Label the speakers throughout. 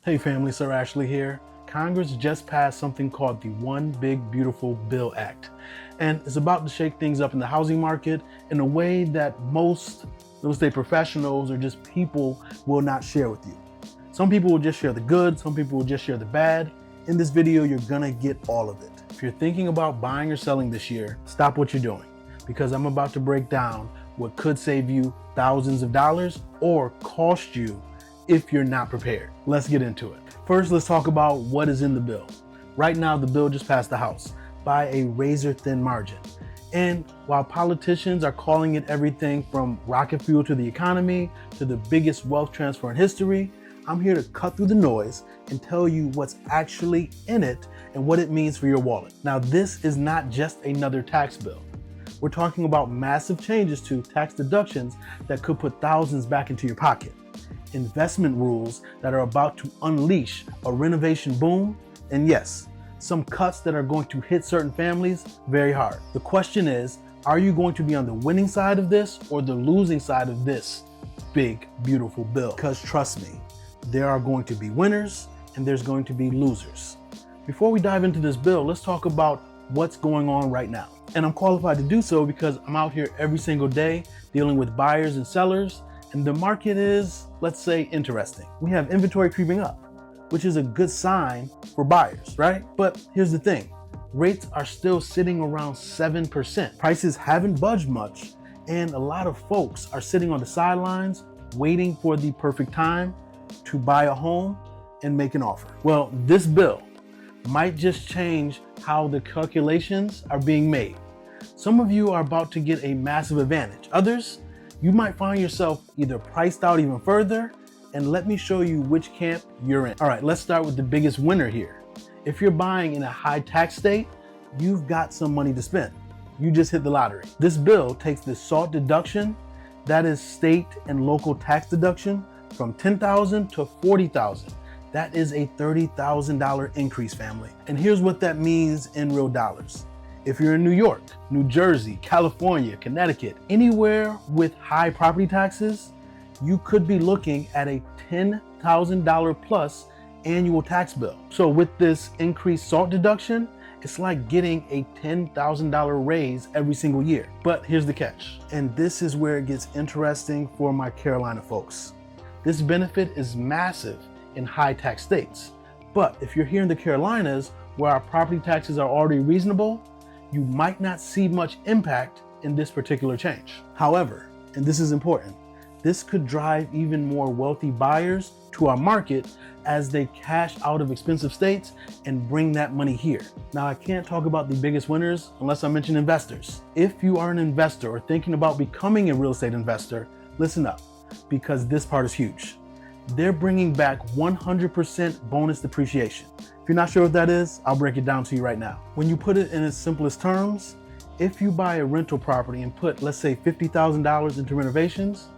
Speaker 1: Hey family, Sir Ashley here. Congress just passed something called the One Big Beautiful Bill Act. And it's about to shake things up in the housing market in a way that most real estate professionals or just people will not share with you. Some people will just share the good, some people will just share the bad. In this video, you're gonna get all of it. If you're thinking about buying or selling this year, stop what you're doing, because I'm about to break down what could save you thousands of dollars or cost you if you're not prepared. Let's get into it. First, let's talk about what is in the bill. Right now, the bill just passed the House by a razor-thin margin. And while politicians are calling it everything from rocket fuel to the economy to the biggest wealth transfer in history, I'm here to cut through the noise and tell you what's actually in it and what it means for your wallet. Now, this is not just another tax bill. We're talking about massive changes to tax deductions that could put thousands back into your pocket, investment rules that are about to unleash a renovation boom, and yes, some cuts that are going to hit certain families very hard. The question is, are you going to be on the winning side of this or the losing side of this big, beautiful bill? Because trust me, there are going to be winners and there's going to be losers. Before we dive into this bill, let's talk about what's going on right now. And I'm qualified to do so because I'm out here every single day dealing with buyers and sellers, and the market is, let's say, interesting. We have inventory creeping up, which is a good sign for buyers, right? But here's the thing, rates are still sitting around 7%. Prices haven't budged much, and a lot of folks are sitting on the sidelines waiting for the perfect time to buy a home and make an offer. Well, this bill might just change how the calculations are being made. Some of you are about to get a massive advantage. Others, you might find yourself either priced out even further, and let me show you which camp you're in. All right, let's start with the biggest winner here. If you're buying in a high tax state, you've got some money to spend. You just hit the lottery. This bill takes the SALT deduction, that is state and local tax deduction, from $10,000 to $40,000. That is a $30,000 increase, family. And here's what that means in real dollars. If you're in New York, New Jersey, California, Connecticut, anywhere with high property taxes, you could be looking at a $10,000 plus annual tax bill. So with this increased SALT deduction, it's like getting a $10,000 raise every single year. But here's the catch, and this is where it gets interesting for my Carolina folks. This benefit is massive in high tax states. But if you're here in the Carolinas, where our property taxes are already reasonable, you might not see much impact in this particular change. However, and this is important, this could drive even more wealthy buyers to our market as they cash out of expensive states and bring that money here. Now, I can't talk about the biggest winners unless I mention investors. If you are an investor or thinking about becoming a real estate investor, listen up, because this part is huge. They're bringing back 100% bonus depreciation. If you're not sure what that is, I'll break it down to you right now. When you put it in its simplest terms, if you buy a rental property and put, let's say, $50,000 into renovations,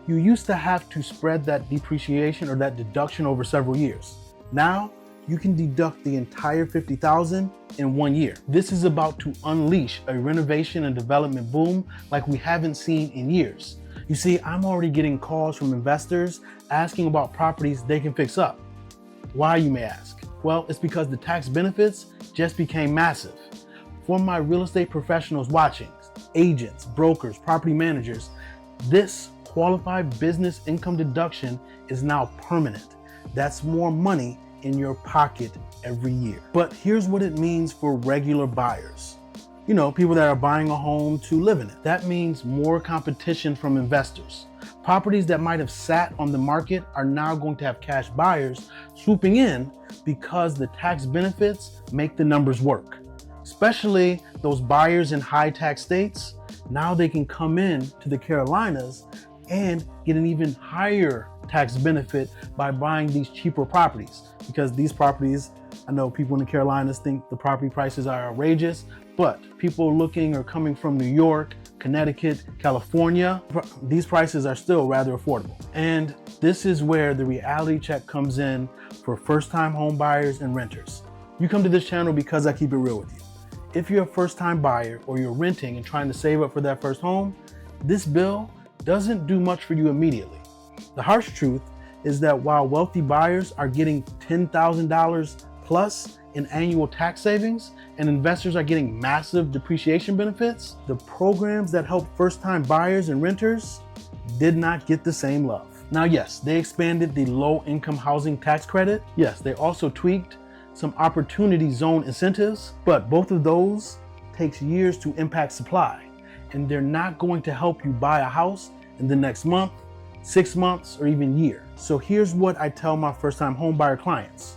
Speaker 1: you used to have to spread that depreciation or that deduction over several years. Now, you can deduct the entire $50,000 in 1 year. This is about to unleash a renovation and development boom like we haven't seen in years. You see, I'm already getting calls from investors asking about properties they can fix up. Why, you may ask? Well, it's because the tax benefits just became massive. For my real estate professionals watching, agents, brokers, property managers, this qualified business income deduction is now permanent. That's more money in your pocket every year. But here's what it means for regular buyers. You know, people that are buying a home to live in it. That means more competition from investors. Properties that might have sat on the market are now going to have cash buyers swooping in because the tax benefits make the numbers work. Especially those buyers in high tax states, now they can come in to the Carolinas and get an even higher tax benefit by buying these cheaper properties. Because these properties, I know people in the Carolinas think the property prices are outrageous, but people looking or coming from New York, Connecticut, California, these prices are still rather affordable. And this is where the reality check comes in for first-time home buyers and renters. You come to this channel because I keep it real with you. If you're a first-time buyer or you're renting and trying to save up for that first home, this bill doesn't do much for you immediately. The harsh truth is that while wealthy buyers are getting $10,000 plus in annual tax savings and investors are getting massive depreciation benefits, the programs that help first-time buyers and renters did not get the same love. Now, yes, they expanded the low-income housing tax credit. Yes, they also tweaked some opportunity zone incentives, but both of those takes years to impact supply, and they're not going to help you buy a house in the next month, 6 months, or even year. So here's what I tell my first-time home buyer clients.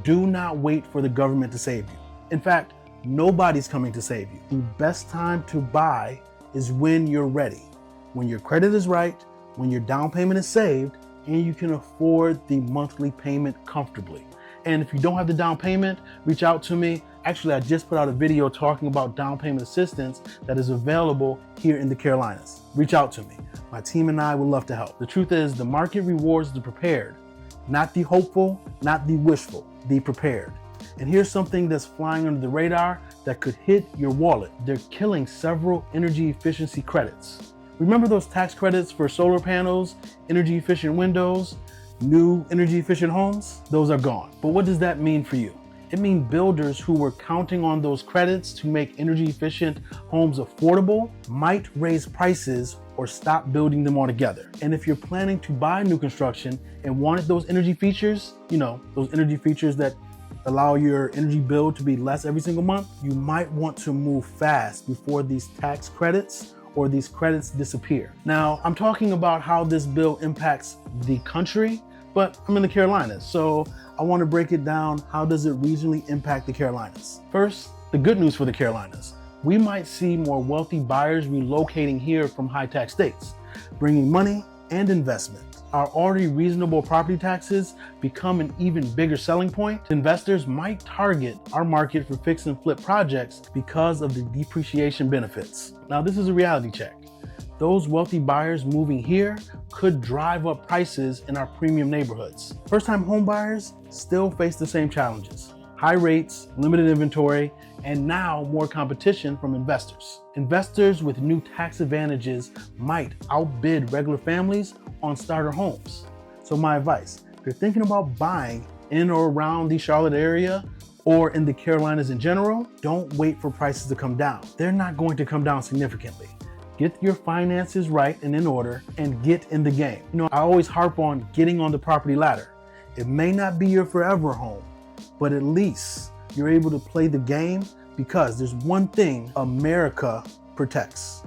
Speaker 1: Do not wait for the government to save you. In fact, nobody's coming to save you. The best time to buy is when you're ready, when your credit is right, when your down payment is saved, and you can afford the monthly payment comfortably. And if you don't have the down payment, reach out to me. Actually, I just put out a video talking about down payment assistance that is available here in the Carolinas. Reach out to me. My team and I would love to help. The truth is, the market rewards the prepared, not the hopeful, not the wishful, the prepared. And here's something that's flying under the radar that could hit your wallet. They're killing several energy efficiency credits. Remember those tax credits for solar panels, energy efficient windows, new energy efficient homes? Those are gone. But what does that mean for you? It means builders who were counting on those credits to make energy efficient homes affordable might raise prices or stop building them altogether. And if you're planning to buy new construction and wanted those energy features, those energy features that allow your energy bill to be less every single month, you might want to move fast before these tax credits or these credits disappear. Now, I'm talking about how this bill impacts the country, but I'm in the Carolinas, so I want to break it down. How does it regionally impact the Carolinas? First, the good news for the Carolinas. We might see more wealthy buyers relocating here from high tax states, bringing money and investment. Our already reasonable property taxes become an even bigger selling point. Investors might target our market for fix and flip projects because of the depreciation benefits. Now, this is a reality check. Those wealthy buyers moving here could drive up prices in our premium neighborhoods. First-time home buyers still face the same challenges. High rates, limited inventory, and now more competition from investors. Investors with new tax advantages might outbid regular families on starter homes. So my advice, if you're thinking about buying in or around the Charlotte area or in the Carolinas in general, don't wait for prices to come down. They're not going to come down significantly. Get your finances right and in order and get in the game. I always harp on getting on the property ladder. It may not be your forever home, but at least you're able to play the game, because there's one thing America protects: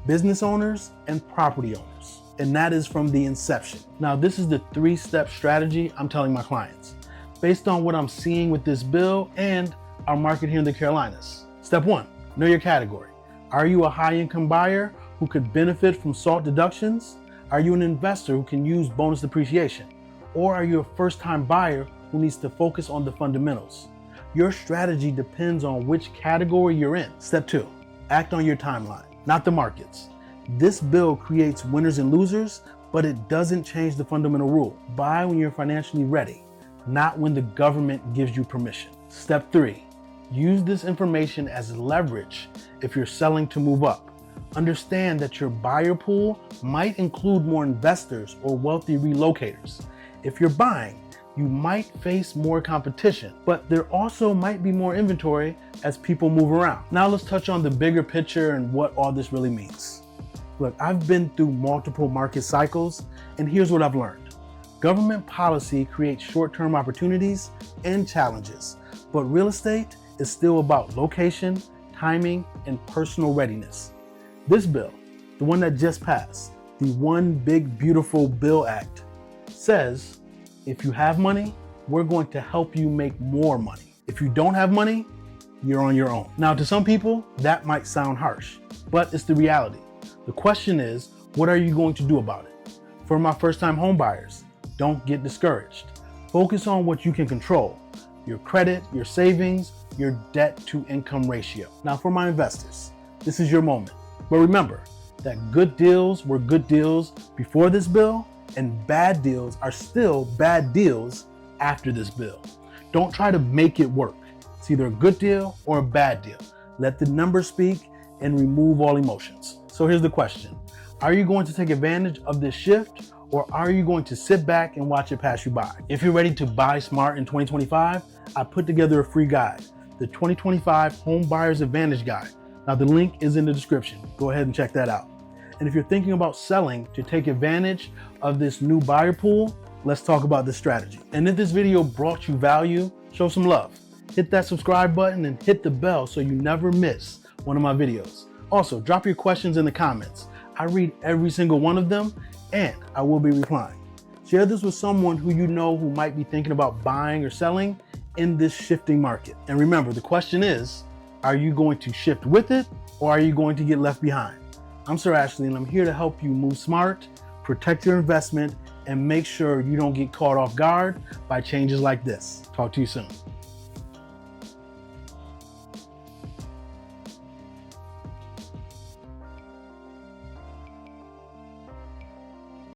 Speaker 1: business owners and property owners. And that is from the inception. Now, this is the 3-step strategy I'm telling my clients based on what I'm seeing with this bill and our market here in the Carolinas. Step 1, know your category. Are you a high-income buyer who could benefit from SALT deductions? Are you an investor who can use bonus depreciation? Or are you a first-time buyer who needs to focus on the fundamentals? Your strategy depends on which category you're in. Step 2, act on your timeline, not the markets. This bill creates winners and losers, but it doesn't change the fundamental rule. Buy when you're financially ready, not when the government gives you permission. Step 3, use this information as leverage if you're selling to move up. Understand that your buyer pool might include more investors or wealthy relocators. If you're buying, you might face more competition, but there also might be more inventory as people move around. Now let's touch on the bigger picture and what all this really means. Look, I've been through multiple market cycles, and here's what I've learned. Government policy creates short-term opportunities and challenges, but real estate is still about location, timing, and personal readiness. This bill, the one that just passed, the One Big Beautiful Bill Act, says if you have money, we're going to help you make more money. If you don't have money, you're on your own. Now, to some people, that might sound harsh, but it's the reality. The question is, what are you going to do about it? For my first-time home buyers, don't get discouraged. Focus on what you can control: your credit, your savings, your debt-to-income ratio. Now, for my investors, this is your moment. But remember that good deals were good deals before this bill, and bad deals are still bad deals after this bill. Don't try to make it work. It's either a good deal or a bad deal. Let the numbers speak and remove all emotions. So here's the question. Are you going to take advantage of this shift, or are you going to sit back and watch it pass you by? If you're ready to buy smart in 2025, I put together a free guide, the 2025 Home Buyer's Advantage Guide. Now the link is in the description. Go ahead and check that out. And if you're thinking about selling to take advantage of this new buyer pool, let's talk about this strategy. And if this video brought you value, show some love. Hit that subscribe button and hit the bell so you never miss one of my videos. Also, drop your questions in the comments. I read every single one of them and I will be replying. Share this with someone who you know who might be thinking about buying or selling in this shifting market. And remember, the question is, are you going to shift with it or are you going to get left behind? I'm Sir Ashley and I'm here to help you move smart, protect your investment, and make sure you don't get caught off guard by changes like this. Talk to you soon.